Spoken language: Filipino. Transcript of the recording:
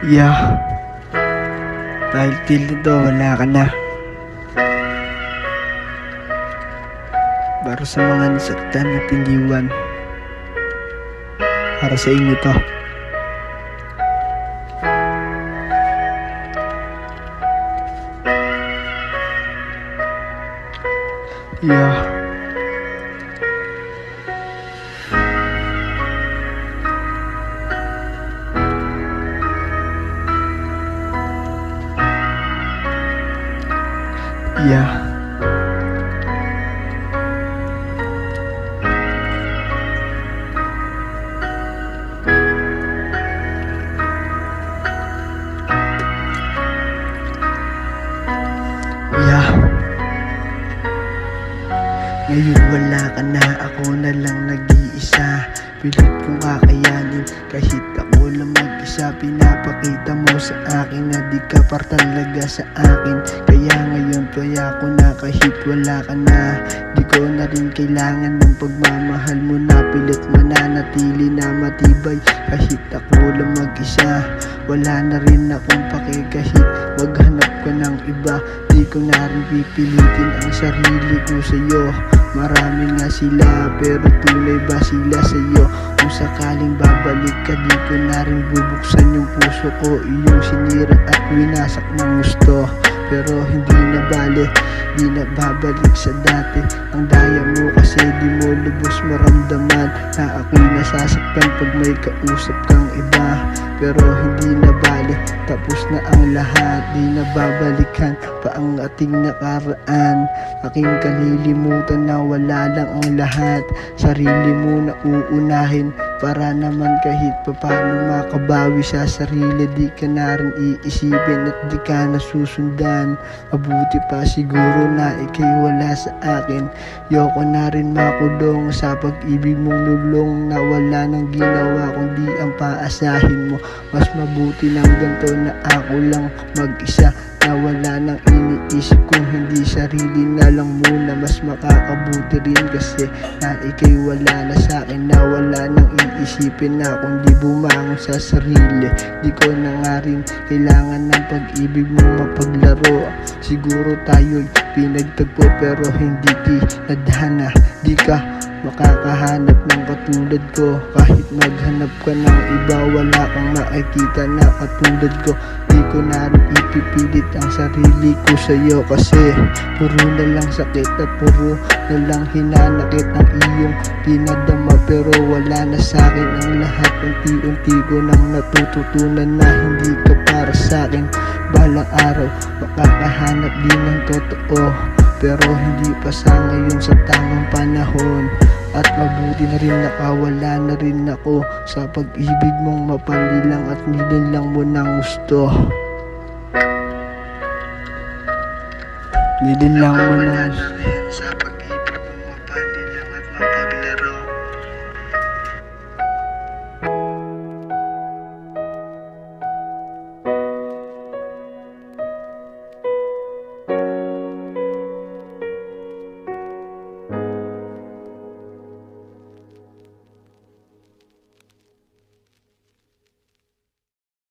Yeah, dahil till nito wala ka na. Para sa mga nasaktan at iniwan, para sa inyo to. Yeah. Yeah. Yeah. Ngayon wala ka na, ako na lang nag-iisa. Pilit kong kakayanin kahit ako lang mag-isa. Pinapakita mo sa akin na di ka par talaga sa akin. Kaya ngayon kaya ko na kahit wala ka na. Di ko na rin kailangan ng pagmamahal mo na. Pilit mananatili na matibay kahit ako lang mag-isa. Wala na rin akong pake kahit maghanap ka ng iba. Di ko na rin pipilitin ang sarili ko sa'yo. Marami nga sila pero tunay ba sila sa'yo? Kung sakaling babalik ka, di ko na rin bubuksan yung puso ko. Iyong sinira at winasak ng gusto. Pero hindi na bale, di na babalik sa dati. Ang daya mo kasi di mo lubos maramdaman na ako'y nasasaktan pag may kausap kang iba. Pero hindi na bale, tapos na ang lahat. Di na babalikan pa ang ating nakaraan. Aking kalilimutan na wala lang ang lahat. Sarili mo na uunahin para naman kahit papano makabawi sa sarili. Di ka na rin iisipin at di ka nasusundan. Mabuti pa siguro na ikay wala sa akin. Yoko na rin makulong sa pag-ibig mong lulong na wala nang ginawa kundi ang paasahin mo. Mas mabuti lang ganito na ako lang mag-isa, na wala nang iniisip kung hindi sarili na lang muna. Mas makakabuti rin kasi na ikay wala na sa'kin, na wala nang iisipin na kundi bumangon sa sarili. Di ko na nga rin kailangan ng pag-ibig mo mapaglaro. Siguro tayo'y pinagtagpo pero hindi tinadhana. Di ka makakahanap ng katulad ko. Kahit maghanap ka ng iba, wala kang makikita na katulad ko. Di ko na rin ipipilit ang sarili ko sa'yo kasi puro na lang sakit at puro na lang hinanakit ang iyong pinadama. Pero wala na sa'kin ang lahat. Unti-unti ko nang natututunan na hindi ka para sa'kin. Balang araw makakahanap din ng totoo, pero hindi pa sa ngayon sa tamang panahon. At mabuti na rin nakawala na rin ako sa pag-ibig mong mapanlilang at nilalang mo ng gusto. Nilalang mo na